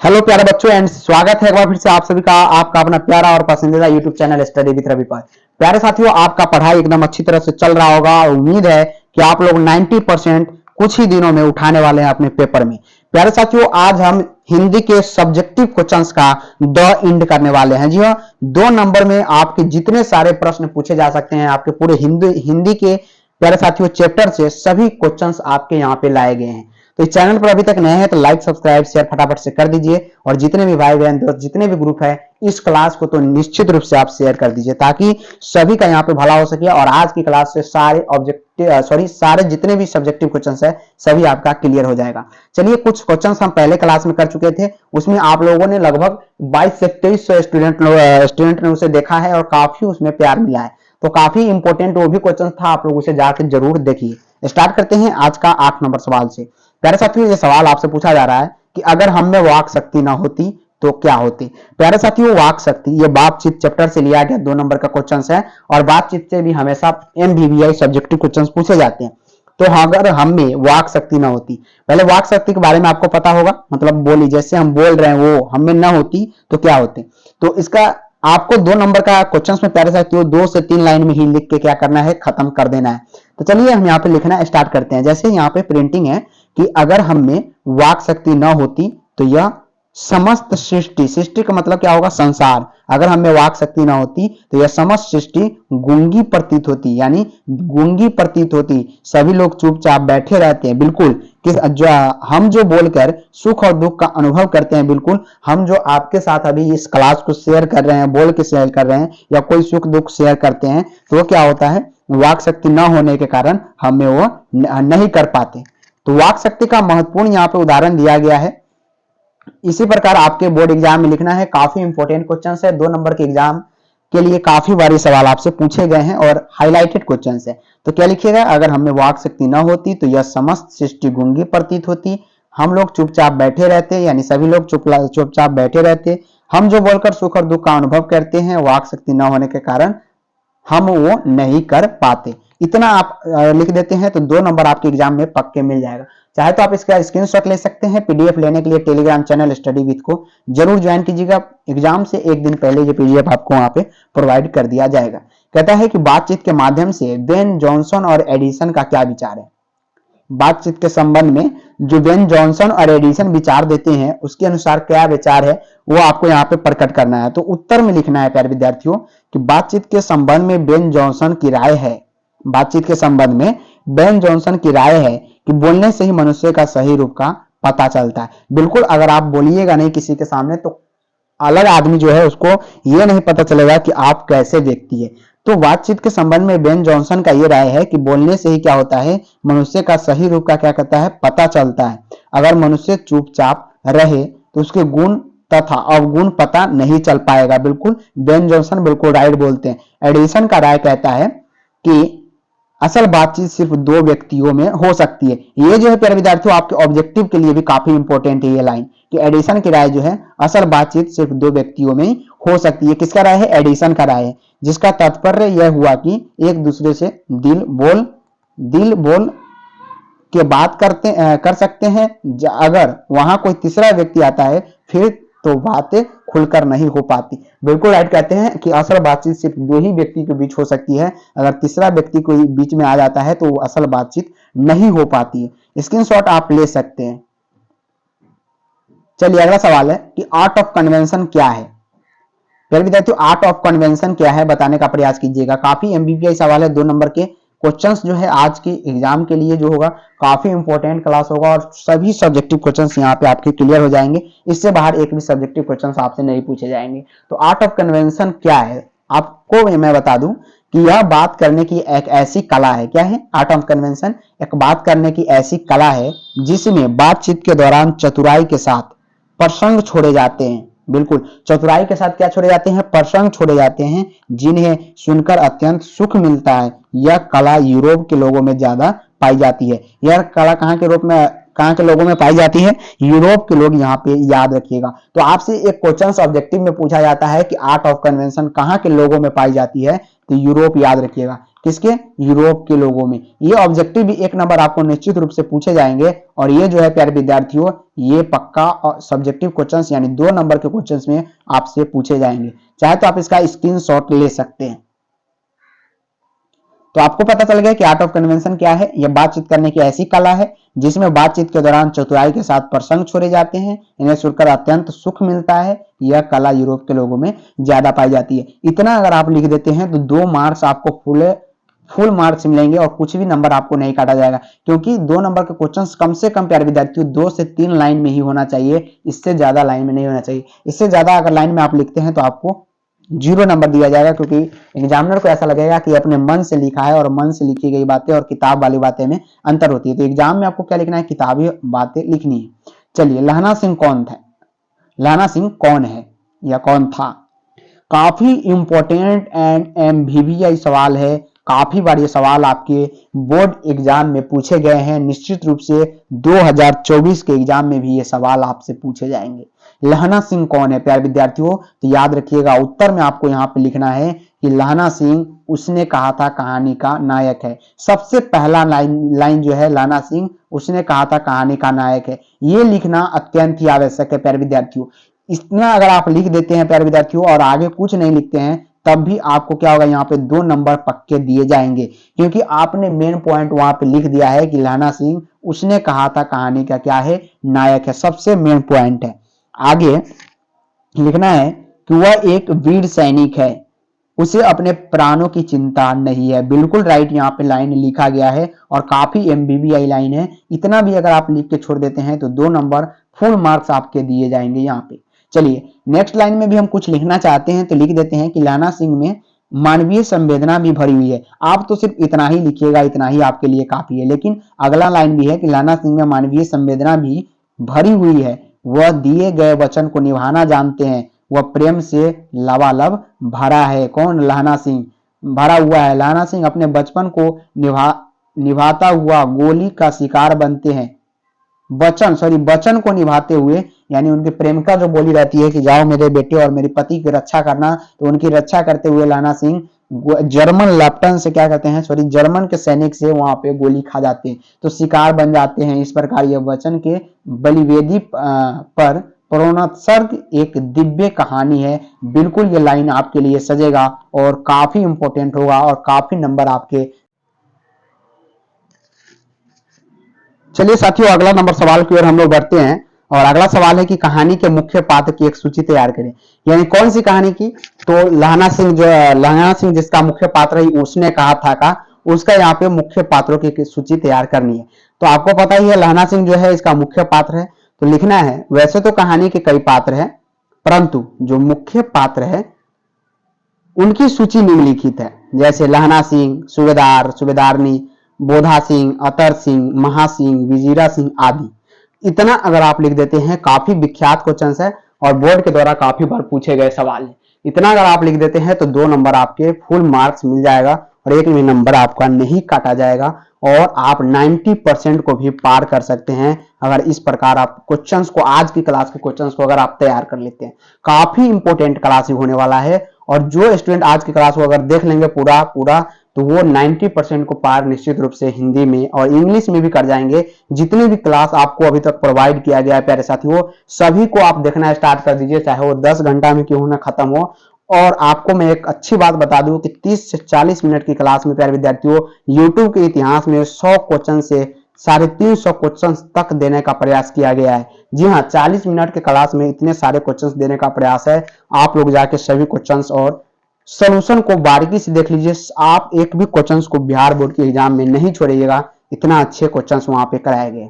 Hello प्यारे बच्चों and स्वागत है एक बार फिर से आप सभी का आपका अपना प्यारा और पसंदीदा YouTube channel study with Ravipal. प्यारे साथियों, आपका पढ़ाई एकदम अच्छी तरह से चल रहा होगा और उम्मीद है कि आप लोग 90% कुछ ही दिनों में उठाने वाले हैं अपने पेपर में। प्यारे साथियों, आज हम हिंदी के सब्जेक्टिव क्वेश्चंस का द एंड करने वाले हैं। जी हाँ, 2 नंबर में आपके जितने सारे प्रश्न पूछे जा सकते हैं आपके पूरे हिंदी के प्यारे साथियों चैप्टर से सभी क्वेश्चंस आपके यहाँ पे लाए गए हैं। तो इस चैनल पर अभी तक नए हैं तो लाइक सब्सक्राइब शेयर फटाफट से कर दीजिए और जितने भी भाई बहन दोस्त जितने भी ग्रुप है इस क्लास को तो निश्चित रूप से आप शेयर कर दीजिए ताकि सभी का यहाँ पे भला हो सके और आज की क्लास से सारे जितने भी सब्जेक्टिव क्वेश्चंस है सभी आपका क्लियर हो जाएगा। चलिए, कुछ क्वेश्चंस हम पहले क्लास में कर चुके थे, उसमें आप लोगों ने लगभग 22 से 2300 स्टूडेंट ने उसे देखा है और काफी उसमें प्यार मिला है, तो काफी इंपॉर्टेंट वो भी क्वेश्चन था, आप लोग उसे जाकर जरूर देखिए। स्टार्ट करते हैं आज का 8 नंबर सवाल से। प्यारे साथियों, ये सवाल आपसे पूछा जा रहा है कि अगर हम में वाक शक्ति ना होती तो क्या होती। प्यारे साथियों, वाक शक्ति ये बातचीत चैप्टर से लिया गया 2 नंबर का क्वेश्चन है और बातचीत से भी हमेशा MBBI सब्जेक्टिव क्वेश्चन पूछे जाते हैं। तो अगर हम में वाक शक्ति ना होती, पहले वाक शक्ति के बारे में आपको पता होगा, मतलब बोली जैसे हम बोल रहे हैं वो हम में ना होती तो क्या होती। तो इसका आपको 2 नंबर का क्वेश्चन में प्यारे साथियों 2 से 3 लाइन में ही लिख के क्या करना है, खत्म कर देना है। तो चलिए हम यहाँ पे लिखना स्टार्ट करते हैं। जैसे यहाँ पे प्रिंटिंग है कि अगर हम में वाक शक्ति न होती तो यह समस्त सृष्टि का मतलब क्या होगा, संसार। अगर हमें वाक शक्ति ना होती तो यह समस्त सृष्टि गूंगी प्रतीत होती, यानी गूंगी प्रतीत होती, सभी लोग चुपचाप बैठे रहते हैं। बिल्कुल हम जो बोलकर सुख और दुख का अनुभव करते हैं, बिल्कुल हम जो आपके साथ अभी इस क्लास को शेयर कर रहे हैं, बोल के शेयर कर रहे हैं या कोई सुख दुख शेयर करते हैं, तो वो क्या होता है, वाक शक्ति न होने के कारण हमें वो नहीं कर पाते। तो वाक शक्ति का महत्वपूर्ण यहाँ पे उदाहरण दिया गया है। इसी प्रकार आपके बोर्ड एग्जाम में लिखना है, काफी इंपॉर्टेंट क्वेश्चन है, 2 नंबर के एग्जाम के लिए काफी बारी सवाल आपसे पूछे गए हैं और हाईलाइटेड क्वेश्चन है। तो क्या लिखिएगा, अगर हमें वाक शक्ति न होती तो यह समस्त सृष्टि गूंगी प्रतीत होती, हम लोग चुपचाप बैठे रहते, यानी सभी लोग चुपचाप बैठे रहते, हम जो बोलकर सुख और दुख का अनुभव करते हैं वाक शक्ति न होने के कारण हम वो नहीं कर पाते। इतना आप लिख देते हैं तो 2 नंबर आपके एग्जाम में पक्के मिल जाएगा। चाहे तो आप इसका स्क्रीनशॉट ले सकते हैं। PDF लेने के लिए टेलीग्राम चैनल स्टडी विद को जरूर ज्वाइन कीजिएगा, एग्जाम से एक दिन पहले ये PDF आपको वहां पे प्रोवाइड कर दिया जाएगा। कहता है कि बातचीत के माध्यम से बेन जॉनसन और एडिसन का क्या विचार है। बातचीत के संबंध में जो बेन जॉनसन और एडिसन विचार देते हैं उसके अनुसार क्या विचार है वो आपको यहाँ पे प्रकट करना है। तो उत्तर में लिखना है प्यारे विद्यार्थियों कि बातचीत के संबंध में बेन जॉनसन की राय है, बातचीत के संबंध में बेन जॉनसन की राय है कि बोलने से ही मनुष्य का सही रूप का पता चलता है। बिल्कुल, अगर आप बोलिएगा नहीं किसी के सामने तो अलग आदमी जो है उसको ये नहीं पता चलेगा कि आप कैसे व्यक्ति है। तो बातचीत के संबंध में बेन जॉनसन का ये राय है कि बोलने से ही क्या होता है, मनुष्य का सही रूप का क्या कहता है, पता चलता है। अगर मनुष्य चुपचाप रहे तो उसके गुण तथा अवगुण पता नहीं चल पाएगा। बिल्कुल बेन जॉनसन बिल्कुल राइट बोलते हैं। एडिसन का राय कहता है कि असल बातचीत सिर्फ 2 व्यक्तियों में हो सकती है। ये जो है प्यारे विद्यार्थियों आपके ऑब्जेक्टिव के लिए भी काफी इंपॉर्टेंट है ये लाइन कि एडिसन की राय जो है असल बातचीत सिर्फ 2 व्यक्तियों में हो सकती है। किसका राय है, एडिसन का राय है, जिसका तात्पर्य यह हुआ कि एक दूसरे से दिल बोल के बात कर सकते हैं। अगर वहां कोई तीसरा व्यक्ति आता है फिर तो बातें खुलकर नहीं हो पाती। बिल्कुल राइट कहते हैं कि असल बातचीत सिर्फ 2 ही व्यक्ति के बीच हो सकती है, अगर तीसरा व्यक्ति कोई बीच में आ जाता है तो वो असल बातचीत नहीं हो पाती है। स्क्रीनशॉट आप ले सकते हैं। चलिए अगला सवाल है कि आर्ट ऑफ कन्वेंशन क्या है। फिर विद्यार्थियों आर्ट ऑफ कन्वेंशन क्या है बताने का प्रयास कीजिएगा। काफी MBBI सवाल है, 2 नंबर के क्वेश्चंस जो है आज के एग्जाम के लिए जो होगा काफी इंपॉर्टेंट क्लास होगा और सभी सब्जेक्टिव क्वेश्चंस यहाँ पे आपके क्लियर हो जाएंगे। इससे बाहर एक भी सब्जेक्टिव क्वेश्चंस आपसे नहीं पूछे जाएंगे। तो आर्ट ऑफ कन्वेंशन क्या है आपको मैं बता दूं कि यह बात करने की एक ऐसी कला है। क्या है आर्ट ऑफ कन्वेंशन? एक बात करने की ऐसी कला है जिसमें बातचीत के दौरान चतुराई के साथ प्रसंग छोड़े जाते हैं। बिल्कुल चतुराई के साथ क्या छोड़े जाते हैं, प्रसंग छोड़े जाते हैं जिन्हें सुनकर अत्यंत सुख मिलता है। यह कला यूरोप के लोगों में ज्यादा पाई जाती है। यह कला कहाँ के लोगों में पाई जाती है, यूरोप के लोग यहाँ पे याद रखिएगा। तो आपसे एक क्वेश्चन ऑब्जेक्टिव में पूछा जाता है कि आर्ट ऑफ कन्वेंशन कहाँ के लोगों में पाई जाती है, तो यूरोप याद रखिएगा। किसके? यूरोप के लोगों में। ये ऑब्जेक्टिव भी 1 नंबर आपको निश्चित रूप से पूछे जाएंगे और ये जो है प्यारे विद्यार्थियों ये पक्का सब्जेक्टिव क्वेश्चंस यानी 2 नंबर के क्वेश्चंस में आपसे पूछे जाएंगे। चाहे तो आप इसका स्क्रीनशॉट ले सकते हैं। तो आपको पता चल गया कि आर्ट ऑफ कन्वेंशन क्या है। यह बातचीत करने की ऐसी कला है जिसमें बातचीत के दौरान चतुराई के साथ प्रसंग छोड़े जाते हैं, इन्हें सुनकर अत्यंत सुख मिलता है। यह कला यूरोप के लोगों में ज्यादा पाई जाती है। इतना अगर आप लिख देते हैं तो 2 मार्क्स आपको फुल मार्क्स मिलेंगे और कुछ भी नंबर आपको नहीं काटा जाएगा, क्योंकि 2 नंबर के क्वेश्चंस कम से कम प्यारे विद्यार्थियों 2 से 3 लाइन में ही होना चाहिए, इससे ज्यादा लाइन में नहीं होना चाहिए। इससे ज्यादा अगर लाइन में आप लिखते हैं तो आपको 0 नंबर दिया जाएगा, क्योंकि एग्जामिनर को ऐसा लगेगा कि अपने मन से लिखा है और मन से लिखी गई बातें और किताब वाली बातें में अंतर होती है। तो एग्जाम में आपको क्या लिखना है? किताबी बातें लिखनी है। चलिए, लहना सिंह कौन था? लहना सिंह कौन है या कौन था? काफी इंपॉर्टेंट एंड एमवीवीआई सवाल है। काफी बार ये सवाल आपके बोर्ड एग्जाम में पूछे गए हैं। निश्चित रूप से 2024 के एग्जाम में भी ये सवाल आपसे पूछे जाएंगे। लहना सिंह कौन है प्यारे विद्यार्थियों? तो याद रखिएगा, उत्तर में आपको यहाँ पे लिखना है कि लहना सिंह उसने कहा था कहानी का नायक है। सबसे पहला लाइन जो है, लहना सिंह उसने कहा था कहानी का नायक है, ये लिखना अत्यंत ही आवश्यक है प्यारे विद्यार्थियों। इतना अगर आप लिख देते हैं प्यारे विद्यार्थियों और आगे कुछ नहीं लिखते हैं, तब भी आपको क्या होगा? यहाँ पे 2 नंबर पक्के दिए जाएंगे, क्योंकि आपने मेन पॉइंट वहां पे लिख दिया है कि लहना सिंह उसने कहा था कहानी का क्या है? नायक है। सबसे मेन पॉइंट है। आगे लिखना है कि वह एक वीर सैनिक है, उसे अपने प्राणों की चिंता नहीं है। बिल्कुल राइट यहाँ पे लाइन लिखा गया है और काफी एमबीबीआई लाइन है। इतना भी अगर आप लिख के छोड़ देते हैं तो 2 नंबर फुल मार्क्स आपके दिए जाएंगे यहाँ पे। चलिए, नेक्स्ट लाइन में भी हम कुछ लिखना चाहते हैं तो लिख देते हैं कि लहना सिंह में मानवीय संवेदना भी भरी हुई है। आप तो सिर्फ इतना ही लिखिएगा, इतना ही आपके लिए काफी है, लेकिन अगला लाइन भी है कि लहना सिंह में मानवीय संवेदना भी भरी हुई है। वह दिए गए वचन को निभाना जानते हैं, वह प्रेम से लबालब भरा है। कौन? लहना सिंह भरा हुआ है। लहना सिंह अपने बचपन को निभाता हुआ गोली का शिकार बनते हैं। वचन को निभाते हुए, यानी उनकी प्रेमिका जो बोली रहती है कि जाओ मेरे बेटे और मेरी पति की रक्षा करना, तो उनकी रक्षा करते हुए लहना सिंह जर्मन लेफ्टिनेंट से क्या कहते हैं, जर्मन के सैनिक से वहां पे गोली खा जाते हैं, तो शिकार बन जाते हैं। इस प्रकार यह वचन के बलिवेदी पर प्रोत्सर्ग एक दिव्य कहानी है। बिल्कुल ये लाइन आपके लिए सजेगा और काफी इंपॉर्टेंट होगा और काफी नंबर आपके। चलिए साथियों, अगला नंबर सवाल की ओर हम लोग बढ़ते हैं और अगला सवाल है कि कहानी के मुख्य पात्र की एक सूची तैयार करें। यानी कौन सी कहानी की? तो लहना सिंह जिसका मुख्य पात्र है उसने कहा था का, उसका यहाँ पे मुख्य पात्रों की सूची तैयार करनी है। तो आपको पता ही है लहना सिंह जो है इसका मुख्य पात्र है, तो लिखना है। वैसे तो कहानी के कई पात्र हैं, परंतु जो मुख्य पात्र है उनकी सूची निम्नलिखित है। जैसे लहना सिंह, सूबेदार, सूबेदारनी, बोधा सिंह, अतर सिंह, महासिंह, विजीरा सिंह आदि। इतना अगर आप लिख देते हैं, काफी विख्यात क्वेश्चन है और बोर्ड के द्वारा काफी बार पूछे गए सवाल है। इतना अगर आप लिख देते हैं तो 2 नंबर आपके फुल मार्क्स मिल जाएगा और 1 भी नंबर आपका नहीं काटा जाएगा और आप 90% को भी पार कर सकते हैं अगर इस प्रकार आप क्वेश्चंस को, आज की क्लास के क्वेश्चंस को अगर आप तैयार कर लेते हैं। काफी इंपॉर्टेंट क्लास होने वाला है और जो स्टूडेंट आज की क्लास को अगर देख लेंगे पूरा तो वो 90% को पार निश्चित रूप से हिंदी में और इंग्लिश में भी कर जाएंगे। जितनी भी क्लास आपको अभी तक प्रोवाइड किया गया है प्यारे साथियों, सभी को आप देखना स्टार्ट कर दीजिए, चाहे वो 10 घंटा में क्यों ना खत्म हो। और आपको मैं एक अच्छी बात बता दूं कि 30 से 40 मिनट की क्लास में प्यारे विद्यार्थियों यूट्यूब के इतिहास में 100 क्वेश्चन से 350 क्वेश्चन तक देने का प्रयास किया गया है। जी हाँ, 40 मिनट के क्लास में इतने सारे क्वेश्चन देने का प्रयास है। आप लोग जाके सभी क्वेश्चन और सॉल्यूशन को बारीकी से देख लीजिए। आप एक भी क्वेश्चन को बिहार बोर्ड के एग्जाम में नहीं छोड़िएगा, इतना अच्छे क्वेश्चन वहां पे कराए गए।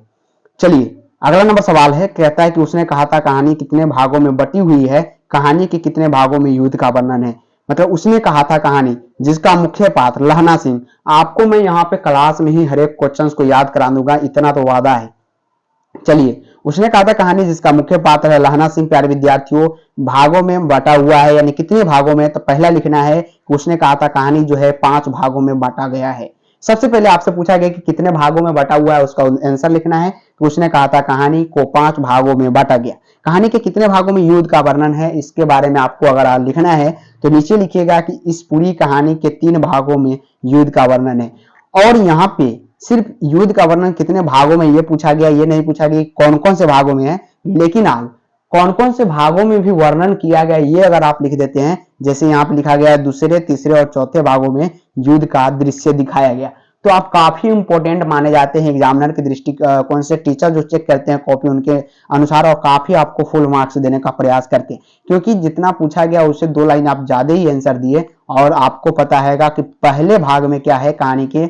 चलिए, अगला नंबर सवाल है, कहता है कि उसने कहा था कहानी कितने भागों में बटी हुई है। कहानी के कितने भागों में युद्ध का वर्णन है? मतलब उसने कहा था कहानी जिसका मुख्य पात्र लहना सिंह। आपको मैं यहाँ पे क्लास में ही हर एक क्वेश्चन को याद करा दूंगा, इतना तो वादा है। चलिए, उसने कहा था कहानी जिसका मुख्य पात्र है लहना सिंह प्यारे विद्यार्थियों, भागों में बटा हुआ है, यानी कितने भागों में? तो पहला लिखना है कि उसने कहा था कहानी जो है 5 भागों में बांटा गया है। सबसे पहले आपसे पूछा गया कि कितने भागों में बटा हुआ है, उसका आंसर लिखना है कि उसने कहा था कहानी को 5 भागों में बांटा गया। कहानी के कितने भागों में युद्ध का वर्णन है, इसके बारे में आपको अगर लिखना है तो नीचे लिखिएगा कि इस पूरी कहानी के 3 भागों में युद्ध का वर्णन है। और यहाँ पे सिर्फ युद्ध का वर्णन कितने भागों में ये पूछा गया, ये नहीं पूछा गया कौन कौन से भागों में है, लेकिन आप कौन कौन से भागों में भी वर्णन किया गया ये अगर आप लिख देते हैं, जैसे यहाँ पे लिखा गया है दूसरे, तीसरे और चौथे भागों में युद्ध का दृश्य दिखाया गया, तो आप काफी इंपॉर्टेंट माने जाते हैं एग्जामिनर की दृष्टिकोण से। टीचर जो चेक करते हैं कॉपी उनके अनुसार और काफी आपको फुल मार्क्स देने का प्रयास करते हैं, क्योंकि जितना पूछा गया उससे 2 लाइन आप ज्यादा ही आंसर दिए और आपको पता है कि पहले भाग में क्या है, कहानी के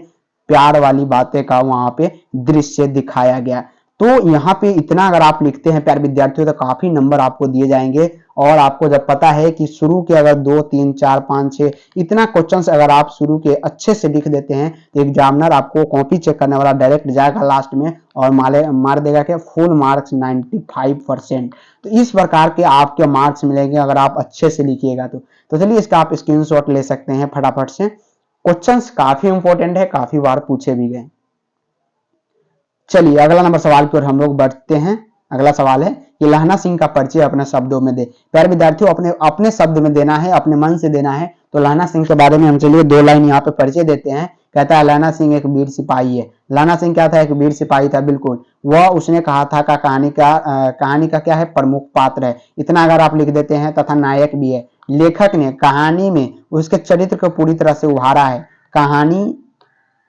प्यार वाली बातें का वहां पे दृश्य दिखाया गया। तो यहाँ पे इतना अगर आप लिखते हैं प्यारे विद्यार्थियों तो काफी नंबर आपको दिए जाएंगे। और आपको जब पता है कि शुरू के अगर 2, 3, 4, 5, 6 इतना क्वेश्चंस अगर आप शुरू के अच्छे से लिख देते हैं तो एग्जामिनर आपको कॉपी चेक करने वाला डायरेक्ट जाएगा लास्ट में और मार देगा कि फुल मार्क्स 95%। तो इस प्रकार के आपके मार्क्स मिलेंगे अगर आप अच्छे से लिखिएगा तो चलिए इसका आप स्क्रीनशॉट ले सकते हैं फटाफट से। क्वेश्चंस काफी इंपॉर्टेंट है, काफी बार पूछे भी गए। चलिए अगला नंबर सवाल की ओर हम लोग बढ़ते हैं। अगला सवाल है कि लहना सिंह का परिचय अपने शब्दों में दे। प्यारे विद्यार्थियों अपने शब्द में देना है, अपने मन से देना है। तो लहना सिंह के बारे में हम चलिए 2 लाइन यहाँ पे परिचय देते हैं। कहता है लहना सिंह एक वीर सिपाही है। लहना सिंह क्या था, एक वीर सिपाही था, बिल्कुल। वह उसने कहा था का कहानी का क्या है, प्रमुख पात्र है। इतना अगर आप लिख देते हैं, तथा नायक भी है। लेखक ने कहानी में उसके चरित्र को पूरी तरह से उभारा है। कहानी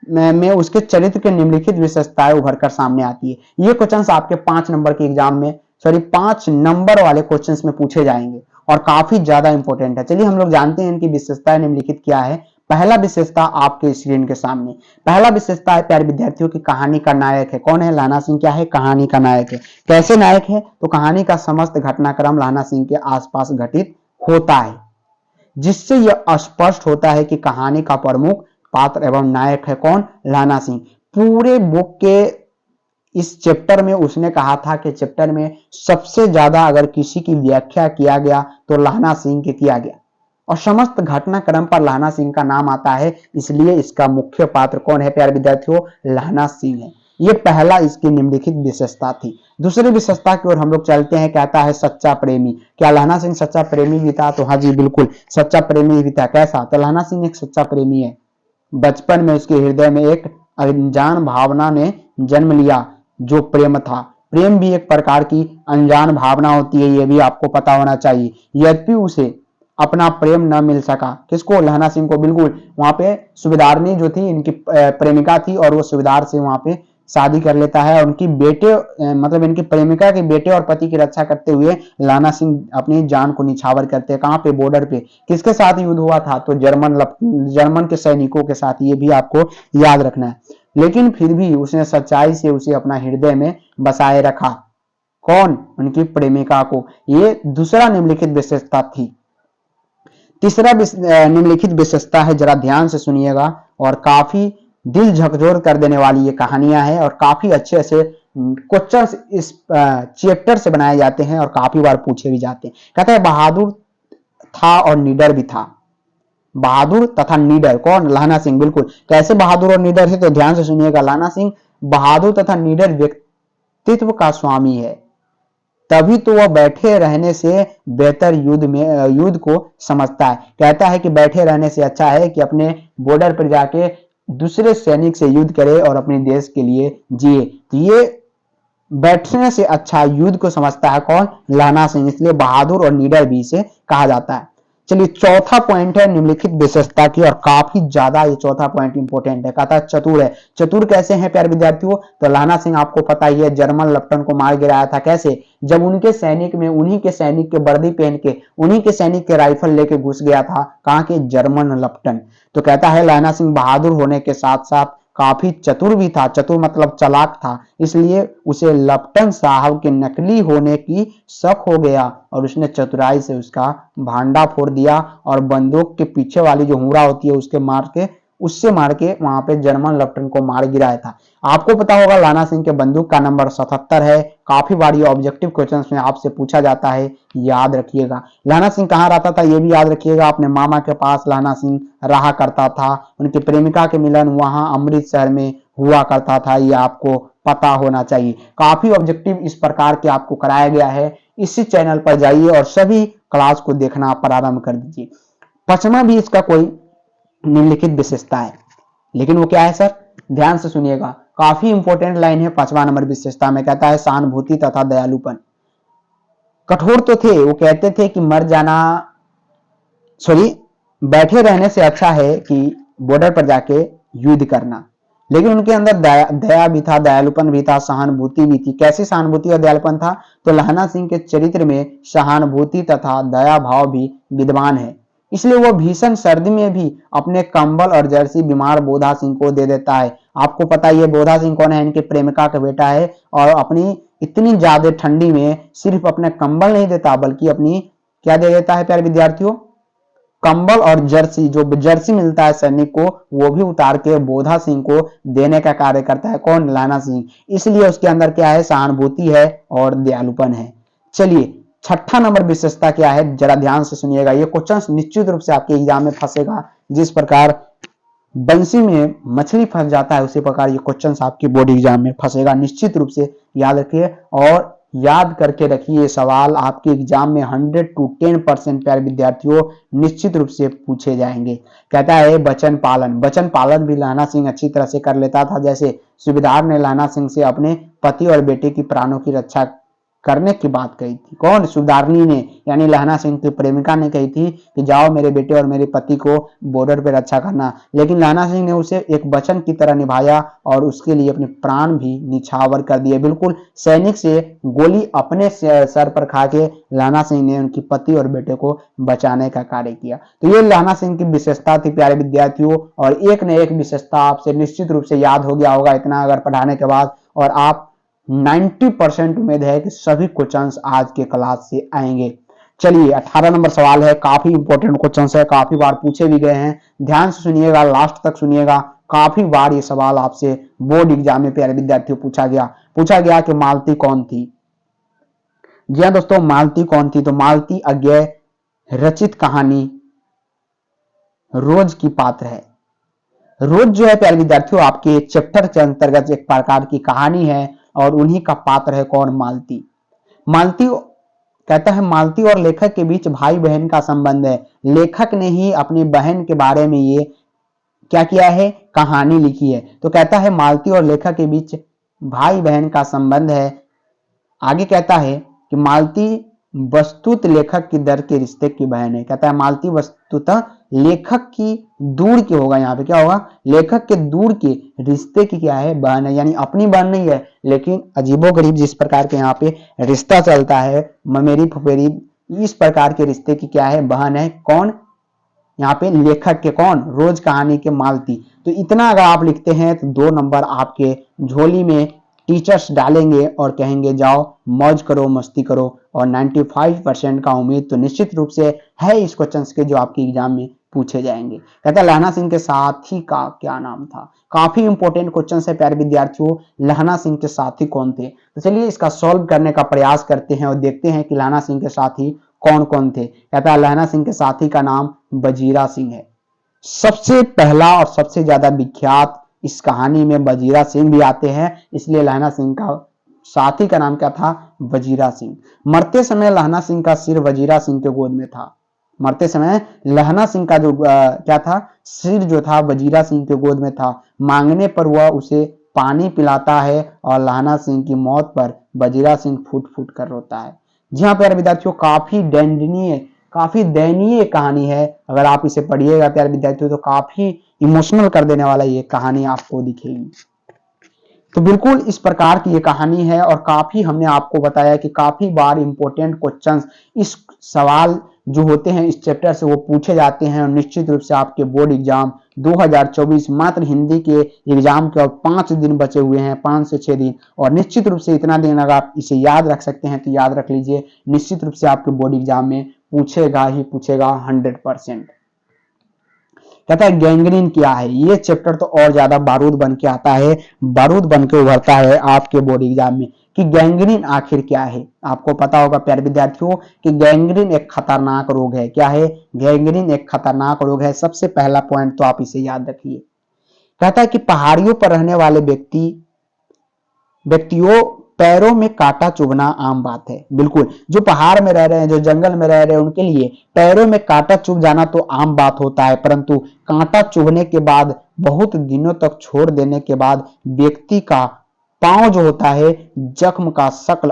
में उसके चरित्र के निम्नलिखित विशेषताएं उभर कर सामने आती है। ये क्वेश्चंस आपके 5 नंबर के एग्जाम में 5 नंबर वाले क्वेश्चंस में पूछे जाएंगे और काफी ज्यादा इंपॉर्टेंट है। चलिए हम लोग जानते हैं इनकी विशेषताएं निम्नलिखित क्या है। पहला विशेषता आपके स्क्रीन के सामने, पहला विशेषता है प्यारे विद्यार्थियों की कहानी का नायक है। कौन है, लहना सिंह क्या है, कहानी का नायक है। कैसे नायक है, तो कहानी का समस्त घटनाक्रम लहना सिंह के आसपास घटित होता है, जिससे यह स्पष्ट होता है कि कहानी का प्रमुख पात्र एवं नायक है कौन, लहना सिंह। पूरे बुक के इस चैप्टर में उसने कहा था कि चैप्टर में सबसे ज्यादा अगर किसी की व्याख्या किया गया तो लहना सिंह के किया गया और समस्त घटनाक्रम पर लहना सिंह का नाम आता है, इसलिए इसका मुख्य पात्र कौन है प्यारे विद्यार्थियों, लहना सिंह है। ये पहला इसकी निम्नलिखित विशेषता थी। दूसरी विशेषता की ओर हम लोग चलते हैं। कहता है सच्चा प्रेमी। क्या लहना सिंह सच्चा प्रेमी भी था, तो हाँ जी बिल्कुल सच्चा प्रेमी भी था। कैसा, तो लहना सिंह एक सच्चा प्रेमी है। बचपन में उसके हृदय में एक अनजान भावना ने जन्म लिया जो प्रेम था। प्रेम भी एक प्रकार की अनजान भावना होती है, यह भी आपको पता होना चाहिए। यद्यपि उसे अपना प्रेम न मिल सका, किसको, लहना सिंह को। बिल्कुल, वहां पे सूबेदारनी जो थी इनकी प्रेमिका थी और वो सूबेदार से वहां पे शादी कर लेता है और उनकी बेटे मतलब इनकी प्रेमिका के बेटे और पति की रक्षा करते हुए लहना सिंह अपनी जान को निछावर करते हैं। कहां पे, बॉर्डर पे। किसके साथ युद्ध हुआ था, तो जर्मन के सैनिकों के साथ। ये भी आपको याद रखना है। लेकिन फिर भी उसने सच्चाई से उसे अपना हृदय में बसाए रखा। कौन, उनकी प्रेमिका को। ये दूसरा निम्नलिखित विशेषता थी। तीसरा निम्नलिखित विशेषता है, जरा ध्यान से सुनिएगा और काफी दिल झकझोर कर देने वाली ये कहानियां हैं और काफी अच्छे से क्वेश्चंस इस चैप्टर से बनाए जाते हैं और काफी बार पूछे भी जाते हैं। कहता है बहादुर था और निडर भी था। बहादुर तथा निडर, कौन, लहना सिंह। बिल्कुल, कैसे बहादुर और निडर है, तो ध्यान से सुनिएगा। लहना सिंह बहादुर तथा निडर व्यक्तित्व का स्वामी है, तभी तो वह बैठे रहने से बेहतर युद्ध को समझता है। कहता है कि बैठे रहने से अच्छा है कि अपने बॉर्डर पर जाके दूसरे सैनिक से युद्ध करे और अपने देश के लिए जिए। तो ये बैठने से अच्छा युद्ध को समझता है कौन, लहना सिंह, इसलिए बहादुर और निडर भी इसे कहा जाता है। चलिए चौथा पॉइंट है निम्नलिखित विशेषता की और काफी ज्यादा ये चौथा पॉइंट इंपॉर्टेंट है। कहता है चतुर है। चतुर कैसे हैं प्यारे विद्यार्थियों, तो लहना सिंह आपको पता ही है जर्मन लेफ्टिनेंट को मार गिराया था। कैसे, जब उनके सैनिक में उन्हीं के सैनिक के वर्दी पहन के उन्हीं के सैनिक के राइफल लेके घुस गया था, कहां के, जर्मन लेफ्टिनेंट। तो कहता है लहना सिंह बहादुर होने के साथ साथ काफी चतुर भी था। चतुर मतलब चालाक था, इसलिए उसे लेफ्टिनेंट साहब के नकली होने की शक हो गया और उसने चतुराई से उसका भांडा फोड़ दिया और बंदूक के पीछे वाली जो हुरा होती है उससे मार के वहां पे जर्मन लेफ्टिनेंट को मार गिराया था। आपको पता होगा लहना सिंह के बंदूक का नंबर 77 है। काफी बार ये ऑब्जेक्टिव क्वेश्चंस में आपसे पूछा जाता है, याद रखिएगा। लहना सिंह कहाँ रहता था, ये भी याद रखिएगा। अपने मामा के पास लहना सिंह रहा करता था। उनकी प्रेमिका के मिलन वहां अमृतसर में हुआ करता था, ये आपको पता होना चाहिए। काफी ऑब्जेक्टिव इस प्रकार के आपको कराया गया है। इसी चैनल पर जाइए और सभी क्लास को देखना प्रारंभ कर दीजिए। पांचवा भी इसका कोई निम्नलिखित विशेषता है, लेकिन वो क्या है सर, ध्यान से सुनिएगा, काफी इंपॉर्टेंट लाइन है। 5वां नंबर विशेषता में कहता है सहानुभूति तथा दयालुपन। कठोर तो थे, वो कहते थे कि मर जाना बैठे रहने से अच्छा है कि बॉर्डर पर जाके युद्ध करना, लेकिन उनके अंदर दया भी था, दयालुपन भी था, सहानुभूति भी थी। कैसी सहानुभूति और दयालुपन था, तो लहना सिंह के चरित्र में सहानुभूति तथा दया भाव भी विद्यमान है, इसलिए वो भीषण सर्दी में भी अपने कंबल और जर्सी बीमार बोधा सिंह को दे देता है। आपको पता है ये बोधा सिंह कौन है, इनके प्रेमिका का बेटा है, और अपनी इतनी ज्यादा ठंडी में सिर्फ अपने कंबल नहीं देता बल्कि अपनी क्या दे देता है प्यारे विद्यार्थियों, कंबल और जर्सी, जो जर्सी मिलता है सैनिक को वो भी उतार के बोधा सिंह को देने का कार्य करता है। कौन, लहना सिंह। इसलिए उसके अंदर क्या है, सहानुभूति है और दयालुपन है। चलिए 6ठा नंबर विशेषता क्या है, जरा ध्यान से सुनिएगा, ये क्वेश्चन निश्चित रूप से आपके एग्जाम में फंसेगा। जिस प्रकार बंसी में मछली फंस जाता है उसी प्रकार ये क्वेश्चन आपकी बोर्ड एग्जाम में फंसेगा, निश्चित रूप से याद रखिए और याद करके रखिए। ये सवाल आपके एग्जाम में 100 to 10% प्यारे विद्यार्थियों निश्चित रूप से पूछे जाएंगे। कहता है वचन पालन। वचन पालन भी लहना सिंह अच्छी तरह से कर लेता था। जैसे सूबेदार ने लहना सिंह से अपने पति और बेटे की प्राणों की रक्षा करने की बात कही थी। कौन, सुधारनी ने, यानी लहना सिंह की प्रेमिका ने कही थी कि जाओ मेरे बेटे और मेरे पति को बॉर्डर पर रक्षा करना, लेकिन लहना सिंह ने उसे एक वचन की तरह निभाया और उसके लिए अपने प्राण भी निछावर कर दिए। बिल्कुल सैनिक से गोली अपने सर पर खा के लहना सिंह ने उनकी पति और बेटे को बचाने का कार्य किया। तो ये लहना सिंह की विशेषता थी प्यारे विद्यार्थियों, और एक न एक विशेषता आपसे निश्चित रूप से याद हो गया होगा इतना अगर पढ़ाने के बाद, और आप 90% उम्मीद है कि सभी क्वेश्चंस आज के क्लास से आएंगे। चलिए 18 नंबर सवाल है, काफी इंपॉर्टेंट क्वेश्चंस है, काफी बार पूछे भी गए हैं, ध्यान से सुनिएगा, लास्ट तक सुनिएगा। काफी बार ये सवाल आपसे बोर्ड एग्जाम में प्यारे विद्यार्थियों पूछा गया कि मालती कौन थी। जी हाँ दोस्तों, मालती कौन थी, तो मालती अज्ञेय रचित कहानी रोज की पात्र है। रोज जो है प्यारे विद्यार्थियों आपके चैप्टर के अंतर्गत एक प्रकार की कहानी है और उन्हीं का पात्र है कौन, मालती। मालती कहता है मालती और लेखक के बीच भाई बहन का संबंध है। लेखक ने ही अपनी बहन के बारे में ये क्या किया है, कहानी लिखी है। तो कहता है मालती और लेखक के बीच भाई बहन का संबंध है। आगे कहता है कि मालती वस्तुत लेखक की दर के रिश्ते की बहन है। कहता है मालती वस्तुतः लेखक की दूर की होगा, यहाँ पे क्या होगा, लेखक के दूर के रिश्ते की क्या है, बहन है। यानी अपनी बहन नहीं है, लेकिन अजीबोगरीब जिस प्रकार के यहाँ पे रिश्ता चलता है, ममेरी फुफेरी, इस प्रकार के रिश्ते की क्या है, बहन है। कौन, यहाँ पे लेखक के कौन, रोज कहानी के मालती। तो इतना अगर आप लिखते हैं तो 2 नंबर आपके झोली में टीचर्स डालेंगे और कहेंगे जाओ मौज करो, मस्ती करो, और 95% का उम्मीद तो निश्चित रूप से है इस क्वेश्चन के जो आपके एग्जाम में पूछे जाएंगे। कहता है लहना सिंह के साथी का क्या नाम था। काफी इंपॉर्टेंट क्वेश्चन है प्यारे विद्यार्थियों, लहना सिंह के साथी कौन थे। तो चलिए इसका सॉल्व करने का प्रयास करते हैं और देखते हैं कि लहना सिंह के साथी कौन कौन थे। कहता है लहना सिंह के साथी का नाम वजीरा सिंह है। सबसे पहला और सबसे ज्यादा विख्यात इस कहानी में वजीरा सिंह भी आते हैं, इसलिए लहना सिंह का साथी का नाम क्या था, वजीरा सिंह। मरते समय लहना सिंह का सिर वजीरा सिंह के गोद में था। मरते समय लहना सिंह का जो क्या था, सिर जो था वजीरा सिंह के गोद में था। मांगने पर वह उसे पानी पिलाता है और लहना सिंह की मौत पर वजीरा सिंह फूट फूट कर रोता है। जी हाँ प्यारे विद्यार्थियों, काफी दयनीय कहानी है। अगर आप इसे पढ़िएगा प्यारे विद्यार्थियों तो काफी इमोशनल कर देने वाला ये कहानी आपको दिखेगी। तो बिल्कुल इस प्रकार की ये कहानी है, और काफी हमने आपको बताया कि काफी बार इंपॉर्टेंट क्वेश्चंस इस सवाल जो होते हैं इस चैप्टर से वो पूछे जाते हैं, और निश्चित रूप से आपके बोर्ड एग्जाम 2024 मात्र हिंदी के एग्जाम के और 5 दिन बचे हुए हैं, 5 से 6 दिन, और निश्चित रूप से इतना दिन अगर आप इसे याद रख सकते हैं तो याद रख लीजिए, निश्चित रूप से आपके बोर्ड एग्जाम में पूछेगा ही पूछेगा 100%। कहता है गैंग्रीन क्या है। ये चैप्टर तो और ज्यादा बारूद बन के आता है, बारूद बन के उभरता है आपके बोर्ड एग्जाम में कि गैंग्रीन आखिर क्या है। आपको पता होगा प्यारे विद्यार्थियों कि गैंग्रीन एक खतरनाक रोग है। क्या है, गैंग्रीन एक खतरनाक रोग है। सबसे पहला पॉइंट तो आप इसे याद रखिए। कहता है कि पहाड़ियों पर रहने वाले व्यक्तियों पैरों में कांटा चुभना आम बात है। बिल्कुल, जो पहाड़ में रह रहे हैं, जो जंगल में रह रहे हैं, उनके लिए पैरों में कांटा चुभ जाना तो आम बात होता है, परंतु कांटा चुभने के बाद बहुत दिनों तक छोड़ देने के बाद व्यक्ति का पांव जो होता है जख्म का शक्ल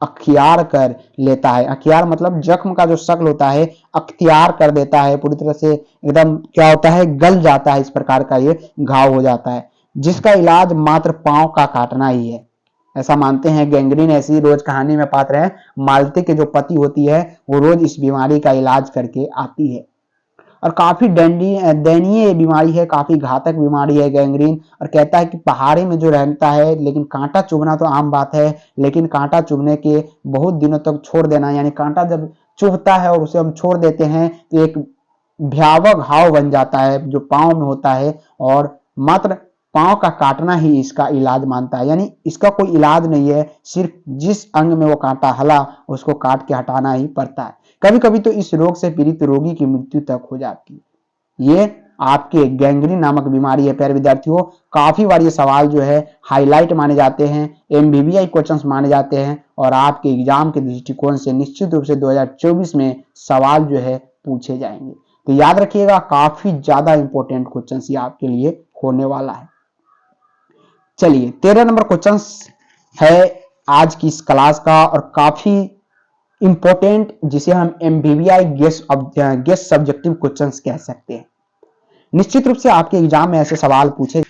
अख्तियार कर लेता है। अख्तियार मतलब जख्म का जो शक्ल होता है अख्तियार कर देता है, पूरी तरह से एकदम क्या होता है, गल जाता है, इस प्रकार का ये घाव हो जाता है, जिसका इलाज मात्र पांव का काटना ही है, ऐसा मानते हैं। गैंग्रीन ऐसी रोज कहानी में पात्र है, मालती के जो पति होती है वो रोज इस बीमारी का इलाज करके आती है, और काफी दयनीय बीमारी है, काफी घातक बीमारी है गैंग्रीन। और कहता है कि पहाड़ी में जो रहता है, लेकिन कांटा चुभना तो आम बात है, लेकिन कांटा चुभने के बहुत दिनों तक छोड़ देना, यानी कांटा जब चुभता है और उसे हम छोड़ देते हैं तो एक भयावह घाव बन जाता है जो पांव में होता है, और मात्र पांव का काटना ही इसका इलाज मानता है, यानी इसका कोई इलाज नहीं है, सिर्फ जिस अंग में वो कांटा हला उसको काट के हटाना ही पड़ता है। कभी कभी तो इस रोग से पीड़ित रोगी की मृत्यु तक हो जाती है। ये आपके गैंग्रीन नामक बीमारी है। प्यारे विद्यार्थियों, काफी बार ये सवाल जो है हाईलाइट माने जाते हैं, एमबीबीआई क्वेश्चंस माने जाते हैं, और आपके एग्जाम के दृष्टिकोण से निश्चित रूप से 2024 में सवाल जो है पूछे जाएंगे। तो याद रखिएगा, काफी ज्यादा इंपॉर्टेंट क्वेश्चन ये आपके लिए होने वाला है। चलिए 13 नंबर क्वेश्चन है आज की इस क्लास का, और काफी इंपॉर्टेंट, जिसे हम एमबीबीआई गेस्ट सब्जेक्टिव क्वेश्चंस कह सकते हैं। निश्चित रूप से आपके एग्जाम में ऐसे सवाल पूछे।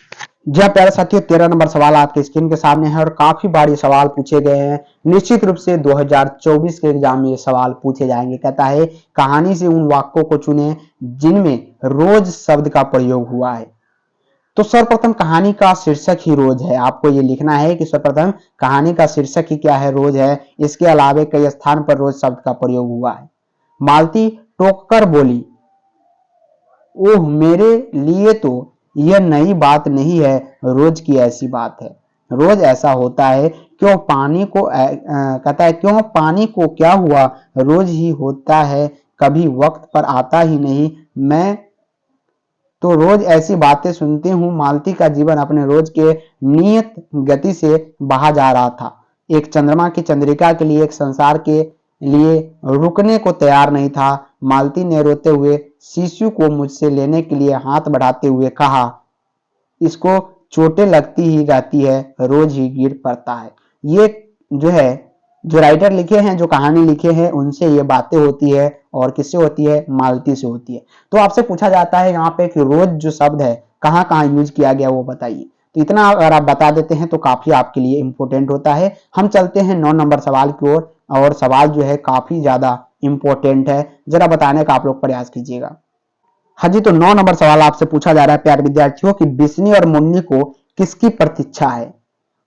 जी हाँ प्यारे साथियों, 13 नंबर सवाल आपके स्क्रीन के सामने है, और काफी बार ये सवाल पूछे गए हैं। निश्चित रूप से 2024 के एग्जाम में ये सवाल पूछे जाएंगे। कहता है कहानी से उन वाक्यों को चुने जिनमें रोज शब्द का प्रयोग हुआ है। तो सर्वप्रथम कहानी का शीर्षक ही रोज है, आपको ये लिखना है कि सर्वप्रथम कहानी का शीर्षक ही क्या है, रोज है। इसके अलावा कई स्थान पर रोज शब्द का प्रयोग हुआ है। मालती टोककर बोली, ओह मेरे लिए तो यह नई बात नहीं है, रोज की ऐसी बात है, रोज ऐसा होता है। क्यों पानी को कहता है क्यों पानी को क्या हुआ, रोज ही होता है, कभी वक्त पर आता ही नहीं। मैं तो रोज ऐसी बातें सुनती हूँ। मालती का जीवन अपने रोज के नियत गति से बहा जा रहा था। एक चंद्रमा की चंद्रिका के लिए, एक संसार के लिए रुकने को तैयार नहीं था। मालती ने रोते हुए शिशु को मुझसे लेने के लिए हाथ बढ़ाते हुए कहा, इसको चोटें लगती ही रहती है, रोज ही गिर पड़ता है। ये जो है, जो राइटर लिखे हैं, जो कहानी लिखे हैं, उनसे ये बातें होती है, और किससे होती है, मालती से होती है। तो आपसे पूछा जाता है यहाँ पे कि रोज जो शब्द है कहाँ कहाँ यूज किया गया वो बताइए। तो इतना अगर आप बता देते हैं तो काफी आपके लिए इंपॉर्टेंट होता है। हम चलते हैं 9 नंबर सवाल की ओर, और सवाल जो है काफी ज्यादा इंपॉर्टेंट है, जरा बताने का आप लोग प्रयास कीजिएगा। हाँ जी, तो 9 नंबर सवाल आपसे पूछा जा रहा है प्यारे विद्यार्थियों कि बिस्नी और मुन्नी को किसकी प्रतीक्षा है,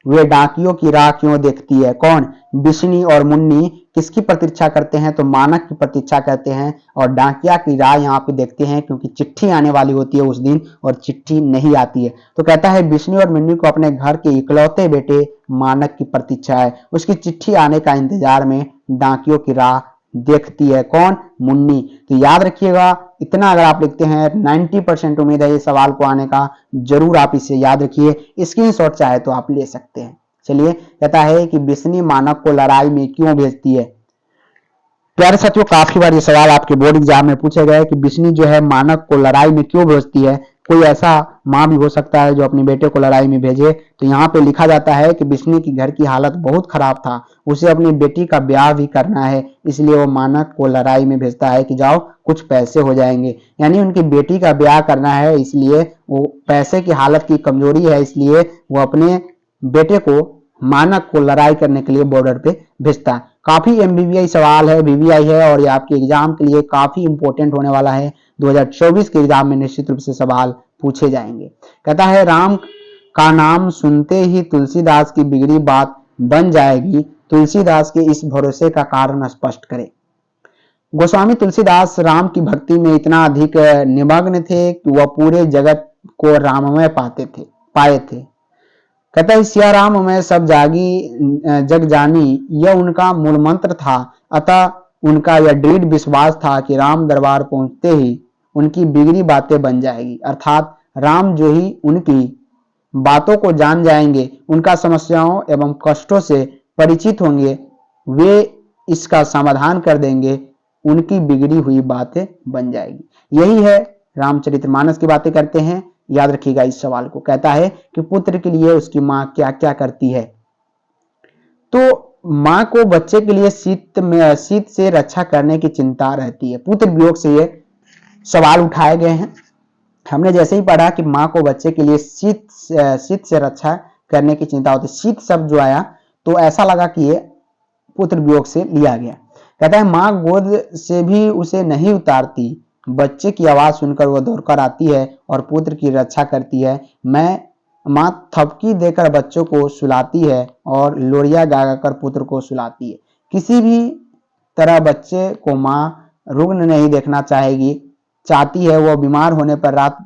वे डाकियों की राह क्यों देखती है। कौन, बिस्नी और मुन्नी किसकी प्रतीक्षा करते हैं, तो मानक की प्रतीक्षा करते हैं, और डाकिया की राह यहाँ पे देखते हैं क्योंकि चिट्ठी आने वाली होती है उस दिन, और चिट्ठी नहीं आती है। तो कहता है बिस्नी और मुन्नी को अपने घर के इकलौते बेटे मानक की प्रतीक्षा है, उसकी चिट्ठी आने का इंतजार में डाकियों की राह देखती है। कौन, मुन्नी। तो याद रखिएगा, इतना अगर आप लिखते हैं 90% उम्मीद है ये सवाल को आने का, जरूर आप इसे याद रखिए। स्क्रीनशॉट चाहे तो आप ले सकते हैं। चलिए, कहता है कि बिस्नी मानक को लड़ाई में क्यों भेजती है। प्यारे साथियों, काफी बार ये सवाल आपके बोर्ड एग्जाम में पूछे गए कि बिस्नी जो है मानक को लड़ाई में क्यों भेजती है। कोई ऐसा माँ भी हो सकता है जो अपने बेटे को लड़ाई में भेजे। तो यहाँ पे लिखा जाता है कि बिस्नी की घर की हालत बहुत खराब था, उसे अपनी बेटी का ब्याह भी करना है, इसलिए वो मानक को लड़ाई में भेजता है कि जाओ कुछ पैसे हो जाएंगे। यानी उनकी बेटी का ब्याह करना है, इसलिए वो पैसे की हालत की कमजोरी है, इसलिए वो अपने बेटे को मानक को लड़ाई करने के लिए बॉर्डर पे भेजता है। काफी एमबीबीआई सवाल है, बीबीआई है, और ये आपके एग्जाम के लिए काफी इंपॉर्टेंट होने वाला है। 2024 के एग्जाम में निश्चित रूप से सवाल पूछे जाएंगे। कहता है राम का नाम सुनते ही तुलसीदास की बिगड़ी बात बन जाएगी, तुलसीदास के इस भरोसे का कारण स्पष्ट करे। गोस्वामी तुलसीदास राम की भक्ति में इतना अधिक निमग्न थे कि वह पूरे जगत को राममय पाए थे। कहता है सिया राम में सब जागी जग जानी, यह उनका मूल मंत्र था। अतः उनका यह दृढ़ विश्वास था कि राम दरबार पहुंचते ही उनकी बिगड़ी बातें बन जाएगी, अर्थात राम जो ही उनकी बातों को जान जाएंगे, उनका समस्याओं एवं कष्टों से परिचित होंगे, वे इसका समाधान कर देंगे, उनकी बिगड़ी हुई बातें बन जाएगी। यही है रामचरितमानस की बातें करते हैं। याद रखिएगा इस सवाल को। कहता है कि पुत्र के लिए उसकी माँ क्या क्या करती है। तो माँ को बच्चे के लिए शीत से रक्षा करने की चिंता रहती है। पुत्र वियोग से ये सवाल उठाए गए हैं। हमने जैसे ही पढ़ा कि माँ को बच्चे के लिए शीत से रक्षा करने की चिंता होती है, शीत शब्द जो आया तो ऐसा लगा कि ये पुत्र वियोग से लिया गया। कहता है माँ गोद से भी उसे नहीं उतारती, बच्चे की आवाज सुनकर वो दौड़कर आती है और पुत्र की रक्षा करती है। माँ थपकी देकर बच्चों को सुलाती है और लोरिया गा कर पुत्र को सुलाती है। किसी भी तरह बच्चे को माँ रुग्ण नहीं देखना चाहती है। वो बीमार होने पर रात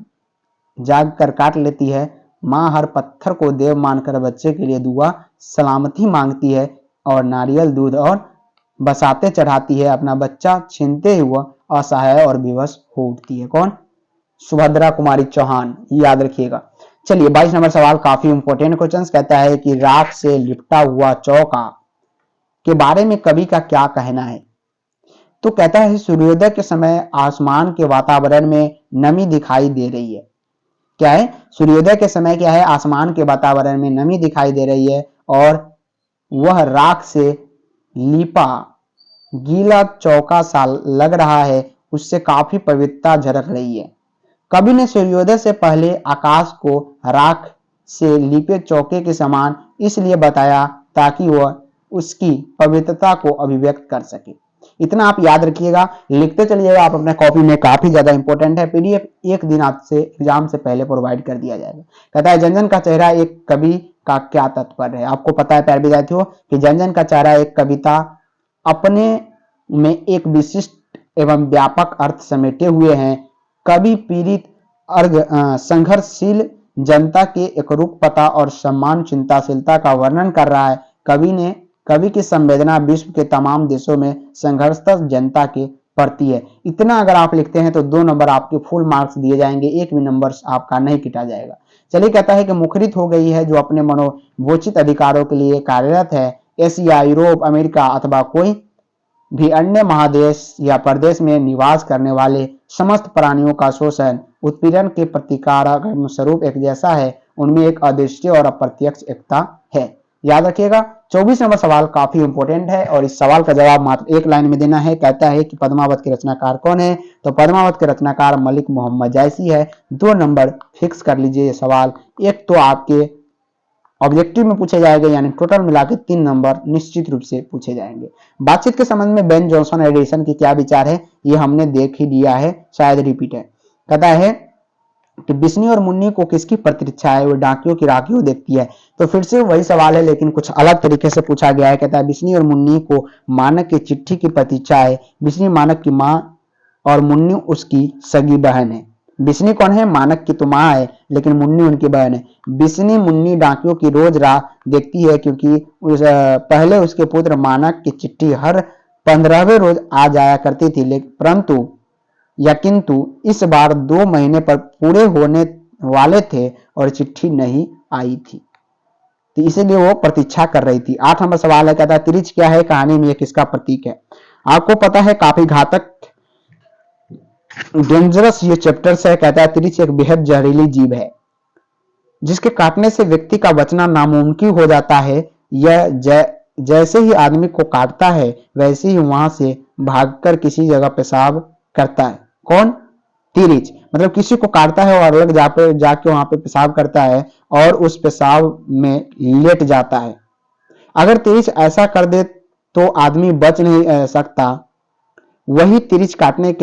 जाग कर काट लेती है। माँ हर पत्थर को देव मानकर बच्चे के लिए दुआ सलामती मांगती है और नारियल दूध और बसाते चढ़ाती है। अपना बच्चा छीनते ही वह असहाय और विवश हो उठती है। कौन? सुभद्रा कुमारी चौहान। याद रखिएगा। चलिए 22 नंबर सवाल काफी इंपॉर्टेंट क्वेश्चन। कहता है कि राख से लिपटा हुआ चौका के बारे में कवि का क्या कहना है। तो कहता है सूर्योदय के समय आसमान के वातावरण में नमी दिखाई दे रही है। क्या है? सूर्योदय के समय क्या है? आसमान के वातावरण में नमी दिखाई दे रही है और वह राख से लिपा गीला चौका सा लग रहा है, उससे काफी पवित्रता झलक रही है। कवि ने सूर्योदय से पहले आकाश को राख से लिपे चौके के समान इसलिए बताया ताकि वह उसकी पवित्रता को अभिव्यक्त कर सके। इतना आप याद रखिएगा, लिखते चलिएगा आप अपने कॉपी में, काफी ज्यादा इंपॉर्टेंट है। पीडीएफ एक दिन आपसे एग्जाम से पहले प्रोवाइड कर दिया जाएगा। कहता है जनजन का चेहरा एक कवि का क्या तात्पर्य है। आपको पता है प्यारे विद्यार्थियों कि जनजन का चेहरा एक कविता अपने में एक विशिष्ट एवं व्यापक अर्थ समेटे हुए हैं। कवि पीड़ित संघर्षशील जनता के एकरूपता और सम्मान चिंताशीलता का वर्णन कर रहा है। कवि की संवेदना विश्व के तमाम देशों में संघर्षरत जनता के प्रति है। इतना अगर आप लिखते हैं तो 2 नंबर आपके फुल मार्क्स दिए जाएंगे, एक भी नंबर आपका नहीं किटा जाएगा। चलिए कहता है कि मुखरित हो गई है जो अपने मनोवोचित अधिकारों के लिए कार्यरत है। एशिया, यूरोप, अमेरिका अथवा कोई भी अन्य महादेश या प्रदेश में निवास करने वाले समस्त प्राणियों का शोषण उत्पीड़न के प्रतिकारक स्वरूप एक जैसा है। उनमें एक अदृश्य और अप्रत्यक्ष एकता है। याद रखिएगा। 24 नंबर सवाल काफी इंपॉर्टेंट है और इस सवाल का जवाब मात्र एक लाइन में देना है। कहता है कि पद्मावत के रचनाकार कौन है। तो पद्मावत के रचनाकार मलिक मोहम्मद जायसी है। 2 नंबर फिक्स कर लीजिए ये सवाल। एक तो आपके ऑब्जेक्टिव में पूछे जाएंगे, यानी टोटल मिला के 3 नंबर निश्चित रूप से पूछे जाएंगे। बातचीत के संबंध में बेन जॉनसन एडिसन की क्या विचार है, ये हमने देख ही लिया है, शायद रिपीट है। कहता है कि बिस्नी और मुन्नी को किसकी प्रतीक्षा है। वो डाकियों की राखियों देखती है। तो फिर से वही सवाल है लेकिन कुछ अलग तरीके से पूछा गया है। कहता है बिस्नी और मुन्नी को मानक की चिट्ठी की प्रतीक्षा है। बिस्नी मानक की माँ और मुन्नी उसकी सगी बहन है। बिस्नी कौन है? मानक की तो माँ है लेकिन मुन्नी उनकी बहन है। बिस्नी मुन्नी डाकियों की रोज राह देखती है क्योंकि पहले उसके पुत्र मानक की चिट्ठी हर 15वें रोज आ जाया करती थी, किंतु इस बार 2 महीने पर पूरे होने वाले थे और चिट्ठी नहीं आई थी, तो इसीलिए वो प्रतीक्षा कर रही थी। 8 नंबर सवाल है। कहता है तिरिच क्या है, कहानी में किसका प्रतीक है। आपको पता है काफी घातक डेंजरस ये चैप्टर्स है। कहता है तिरिच एक बेहद जहरीली जीव है जिसके काटने से व्यक्ति का बचना नामुमकिन हो जाता है। यह जैसे ही आदमी को काटता है वैसे ही वहां से भागकर किसी जगह पेशाब करता है। कौन? तिरिच। मतलब किसी को काटता है और अलग जाके वहां पे पेशाब करता है और उस पेशाब में लेट जाता है। अगर तिरिच ऐसा कर दे तो आदमी बच नहीं सकता। वही तिरिच काटने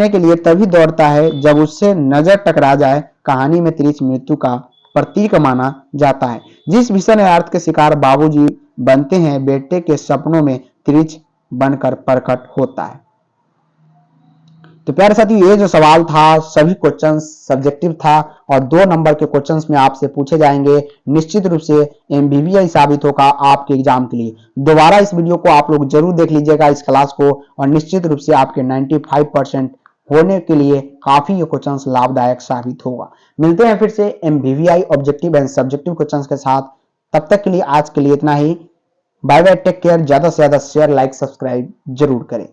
के लिए तभी दौड़ता है जब उससे नजर टकरा जाए। कहानी में तिरिच मृत्यु का प्रतीक माना जाता है। जिस भीषण अर्थ के शिकार बाबूजी बनते हैं, बेटे के सपनों में तिरिच बनकर प्रकट होता है। तो प्यारे साथियों, ये जो सवाल था सभी क्वेश्चन सब्जेक्टिव था और 2 नंबर के क्वेश्चंस में आपसे पूछे जाएंगे। निश्चित रूप से एमबीबीआई साबित होगा आपके एग्जाम के लिए। दोबारा इस वीडियो को आप लोग जरूर देख लीजिएगा, इस क्लास को, और निश्चित रूप से आपके 95% होने के लिए काफी ये क्वेश्चंस लाभदायक साबित होगा। मिलते हैं फिर से MVVI objective and subjective questions के साथ। तब तक के लिए आज के लिए इतना ही। Bye bye, take care. ज्यादा से ज्यादा शेयर, लाइक, सब्सक्राइब जरूर करें।